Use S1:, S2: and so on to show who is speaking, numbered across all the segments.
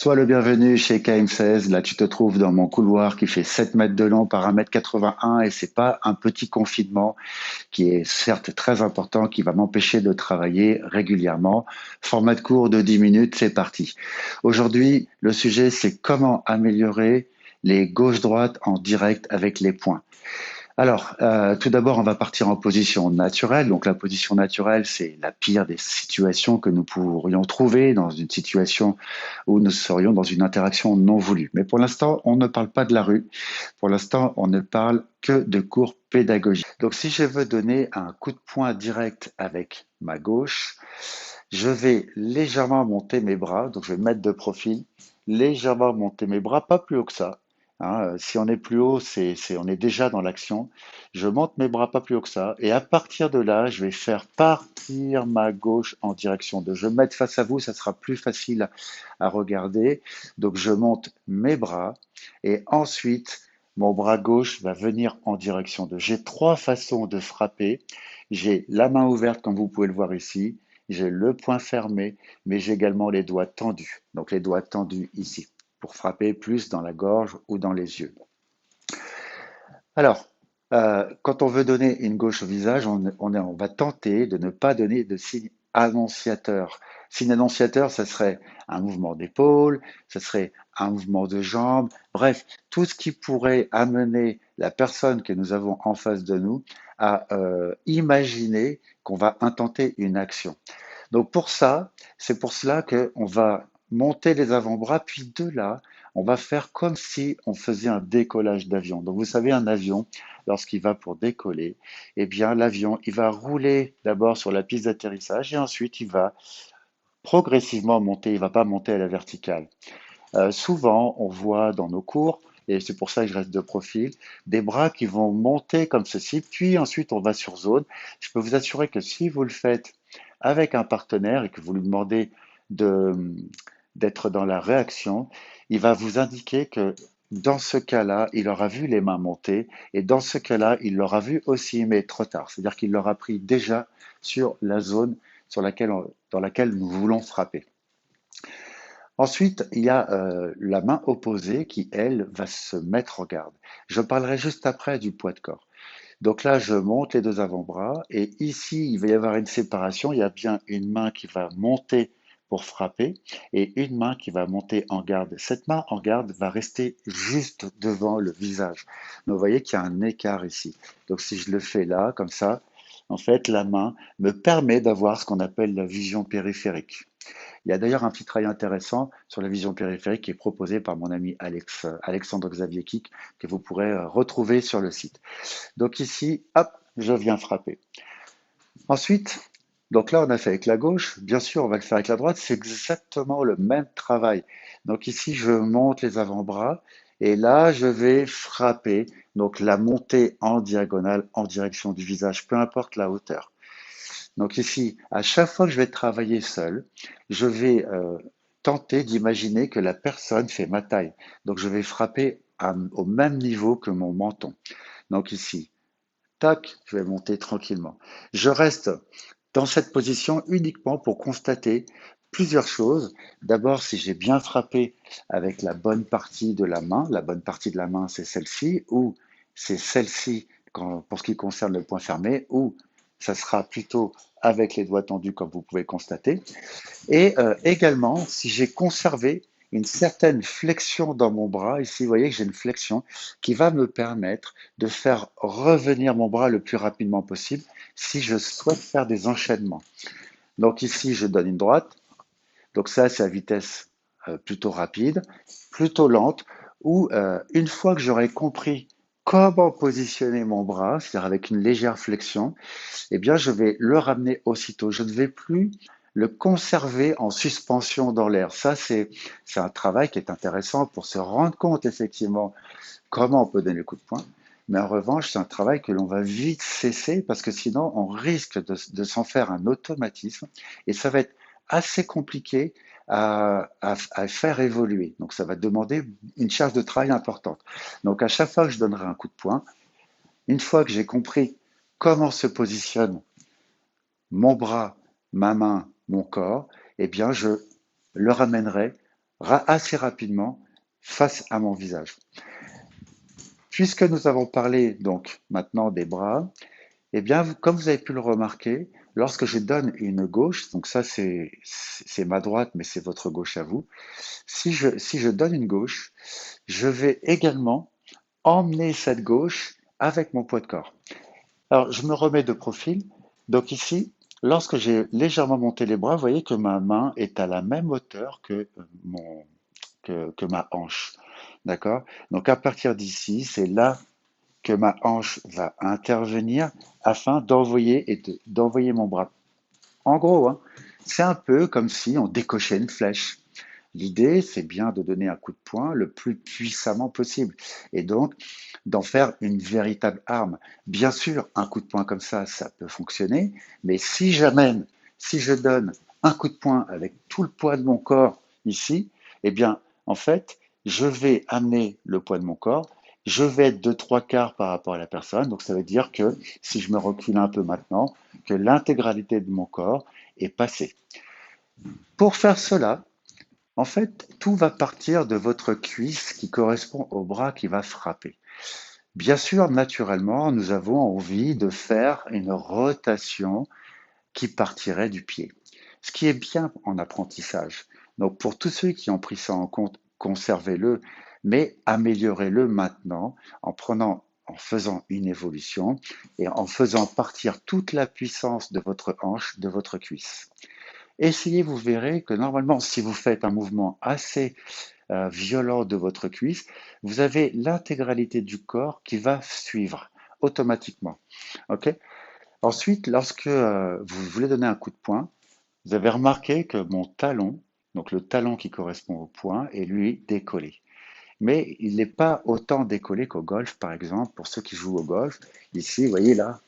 S1: Sois le bienvenu chez KM16. Là, tu te trouves dans mon couloir qui fait 7 mètres de long par 1,81 m et c'est pas un petit confinement qui est certes très important, qui va m'empêcher de travailler régulièrement. Format de cours de 10 minutes, c'est parti. Aujourd'hui, le sujet, c'est comment améliorer les gauche-droite en direct avec les points. Alors, tout d'abord, on va partir en position naturelle. Donc, la position naturelle, c'est la pire des situations que nous pourrions trouver dans une situation où nous serions dans une interaction non voulue. Mais pour l'instant, on ne parle pas de la rue. Pour l'instant, on ne parle que de cours pédagogiques. Donc, si je veux donner un coup de poing direct avec ma gauche, je vais légèrement monter mes bras. Donc, je vais me mettre de profil, légèrement monter mes bras, pas plus haut que ça. Hein, si on est plus haut, on est déjà dans l'action. Je monte mes bras pas plus haut que ça. Et à partir de là, je vais faire partir ma gauche en direction de. Je vais me mettre face à vous, ça sera plus facile à regarder. Donc je monte mes bras et ensuite mon bras gauche va venir en direction de. J'ai trois façons de frapper. J'ai la main ouverte comme vous pouvez le voir ici. J'ai le poing fermé, mais j'ai également les doigts tendus. Donc les doigts tendus ici pour frapper plus dans la gorge ou dans les yeux. Alors, quand on veut donner une gauche au visage, on va tenter de ne pas donner de signe annonciateur. Signe annonciateur, ça serait un mouvement d'épaule, ça serait un mouvement de jambe, bref, tout ce qui pourrait amener la personne que nous avons en face de nous à imaginer qu'on va intenter une action. Donc pour ça, c'est pour cela qu'on va monter les avant-bras, puis de là, on va faire comme si on faisait un décollage d'avion. Donc vous savez, un avion, lorsqu'il va pour décoller, eh bien l'avion, il va rouler d'abord sur la piste d'atterrissage et ensuite il va progressivement monter, il ne va pas monter à la verticale. Souvent, on voit dans nos cours, et c'est pour ça que je reste de profil, des bras qui vont monter comme ceci, puis ensuite on va sur zone. Je peux vous assurer que si vous le faites avec un partenaire et que vous lui demandez de, d'être dans la réaction, il va vous indiquer que dans ce cas-là, il aura vu les mains monter et dans ce cas-là, il l'aura vu aussi, mais trop tard. C'est-à-dire qu'il l'aura pris déjà sur la zone dans laquelle nous voulons frapper. Ensuite, il y a la main opposée qui, elle, va se mettre en garde. Je parlerai juste après du poids de corps. Donc là, je monte les deux avant-bras et ici, il va y avoir une séparation. Il y a bien une main qui va monter pour frapper et une main qui va monter en garde. Cette main en garde va rester juste devant le visage. Donc vous voyez qu'il y a un écart ici. Donc si je le fais là, comme ça, en fait, la main me permet d'avoir ce qu'on appelle la vision périphérique. Il y a d'ailleurs un petit travail intéressant sur la vision périphérique qui est proposé par mon ami Alexandre Xavier Kick, que vous pourrez retrouver sur le site. Donc ici, hop, je viens frapper. Ensuite, donc là, on a fait avec la gauche. Bien sûr, on va le faire avec la droite. C'est exactement le même travail. Donc ici, je monte les avant-bras et là, je vais frapper. Donc la montée en diagonale en direction du visage, peu importe la hauteur. Donc ici, à chaque fois que je vais travailler seul, je vais tenter d'imaginer que la personne fait ma taille. Donc je vais frapper au même niveau que mon menton. Donc ici, tac, je vais monter tranquillement. Je reste dans cette position uniquement pour constater plusieurs choses. D'abord, si j'ai bien frappé avec la bonne partie de la bonne partie de la main, c'est celle-ci, ou c'est celle-ci pour ce qui concerne le point fermé, ou ça sera plutôt avec les doigts tendus, comme vous pouvez constater. Et également, si j'ai conservé une certaine flexion dans mon bras, ici vous voyez que j'ai une flexion qui va me permettre de faire revenir mon bras le plus rapidement possible si je souhaite faire des enchaînements. Donc ici, je donne une droite. Donc ça, c'est à vitesse plutôt rapide, plutôt lente, où une fois que j'aurai compris comment positionner mon bras, c'est-à-dire avec une légère flexion, eh bien, je vais le ramener aussitôt. Je ne vais plus le conserver en suspension dans l'air. Ça, c'est un travail qui est intéressant pour se rendre compte effectivement comment on peut donner le coup de poing. Mais en revanche, c'est un travail que l'on va vite cesser parce que sinon, on risque de s'en faire un automatisme et ça va être assez compliqué à faire évoluer. Donc, ça va demander une charge de travail importante. Donc, à chaque fois que je donnerai un coup de poing, une fois que j'ai compris comment se positionne mon bras, ma main, mon corps, eh bien, je le ramènerai assez rapidement face à mon visage. Puisque nous avons parlé donc maintenant des bras, eh bien, comme vous avez pu le remarquer, lorsque je donne une gauche, donc ça c'est ma droite, mais c'est votre gauche à vous. Si je donne une gauche, je vais également emmener cette gauche avec mon poids de corps. Alors, je me remets de profil. Donc ici, lorsque j'ai légèrement monté les bras, vous voyez que ma main est à la même hauteur que que ma hanche. D'accord? Donc à partir d'ici, c'est là que ma hanche va intervenir afin d'envoyer d'envoyer mon bras. En gros, hein, c'est un peu comme si on décochait une flèche. L'idée, c'est bien de donner un coup de poing le plus puissamment possible et donc d'en faire une véritable arme. Bien sûr, un coup de poing comme ça peut fonctionner, mais si je donne un coup de poing avec tout le poids de mon corps ici, eh bien, en fait, je vais amener le poids de mon corps, je vais être de trois quarts par rapport à la personne, donc ça veut dire que si je me recule un peu maintenant, que l'intégralité de mon corps est passée. Pour faire cela, en fait, tout va partir de votre cuisse qui correspond au bras qui va frapper. Bien sûr, naturellement, nous avons envie de faire une rotation qui partirait du pied, ce qui est bien en apprentissage. Donc pour tous ceux qui ont pris ça en compte, conservez-le, mais améliorez-le maintenant en faisant une évolution et en faisant partir toute la puissance de votre hanche de votre cuisse. Essayez, vous verrez que normalement, si vous faites un mouvement assez violent de votre cuisse, vous avez l'intégralité du corps qui va suivre automatiquement. Ok. Ensuite, lorsque vous voulez donner un coup de poing, vous avez remarqué que mon talon, donc le talon qui correspond au poing, est lui décollé. Mais il n'est pas autant décollé qu'au golf, par exemple, pour ceux qui jouent au golf. Ici, vous voyez là,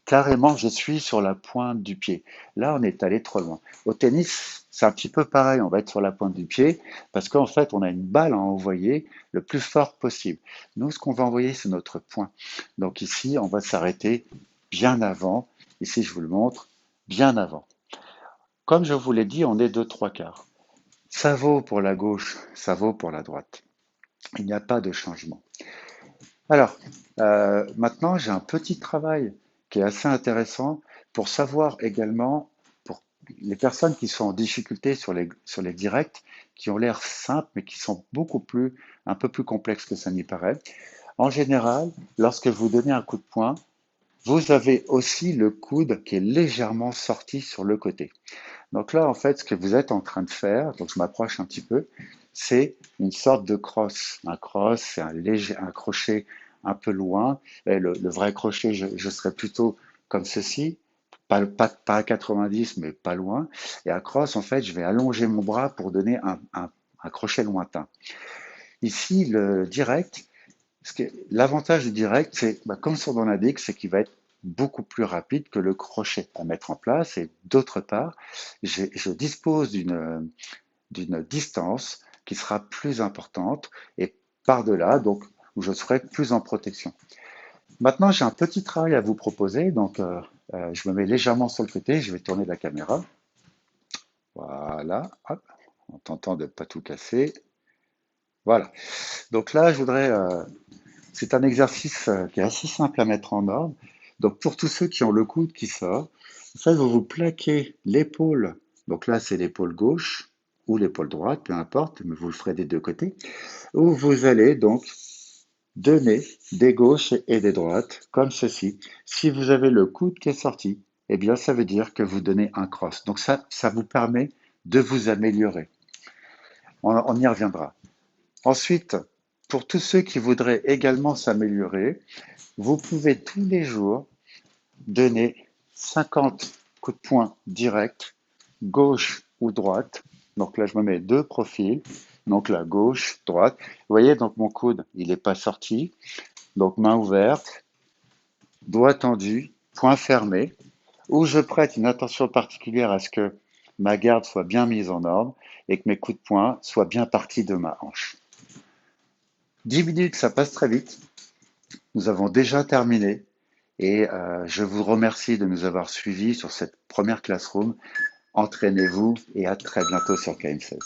S1: carrément, je suis sur la pointe du pied. Là, on est allé trop loin. Au tennis, c'est un petit peu pareil. On va être sur la pointe du pied parce qu'en fait, on a une balle à envoyer le plus fort possible. Nous, ce qu'on va envoyer, c'est notre poing. Donc ici, on va s'arrêter bien avant. Ici, je vous le montre, bien avant. Comme je vous l'ai dit, on est de trois quarts. Ça vaut pour la gauche, ça vaut pour la droite. Il n'y a pas de changement. Alors, maintenant, j'ai un petit travail qui est assez intéressant pour savoir également, pour les personnes qui sont en difficulté sur les directs, qui ont l'air simples, mais qui sont un peu plus complexes que ça n'y paraît. En général, lorsque vous donnez un coup de poing, vous avez aussi le coude qui est légèrement sorti sur le côté. Donc là, en fait, ce que vous êtes en train de faire, donc je m'approche un petit peu, c'est une sorte de cross. Un cross, c'est un crochet un peu loin. Et le vrai crochet, je serais plutôt comme ceci, pas à 90, mais pas loin. Et un cross, en fait, je vais allonger mon bras pour donner un crochet lointain. Ici, le direct, l'avantage du direct, c'est, comme son nom l'indique, c'est qu'il va être beaucoup plus rapide que le crochet à mettre en place. Et d'autre part, je dispose d'une distance qui sera plus importante et par-delà, donc où je serai plus en protection. Maintenant, j'ai un petit travail à vous proposer. Donc, je me mets légèrement sur le côté. Je vais tourner la caméra. Voilà. Hop, en tentant de ne pas tout casser. Voilà. Donc là, c'est un exercice qui est assez simple à mettre en ordre. Donc pour tous ceux qui ont le coude qui sort, en fait, vous plaquez l'épaule. Donc là, c'est l'épaule gauche ou l'épaule droite, peu importe, mais vous le ferez des deux côtés. Où vous allez donc donner des gauches et des droites, comme ceci. Si vous avez le coude qui est sorti, eh bien, ça veut dire que vous donnez un cross. Donc ça vous permet de vous améliorer. On y reviendra. Ensuite, pour tous ceux qui voudraient également s'améliorer, vous pouvez tous les jours donner 50 coups de poing directs, gauche ou droite. Donc là, je me mets deux profils. Donc là, gauche, droite. Vous voyez, donc mon coude, il n'est pas sorti. Donc main ouverte, doigt tendu, poing fermé, où je prête une attention particulière à ce que ma garde soit bien mise en ordre et que mes coups de poing soient bien partis de ma hanche. 10 minutes, ça passe très vite. Nous avons déjà terminé et je vous remercie de nous avoir suivis sur cette première classroom. Entraînez-vous et à très bientôt sur KM16.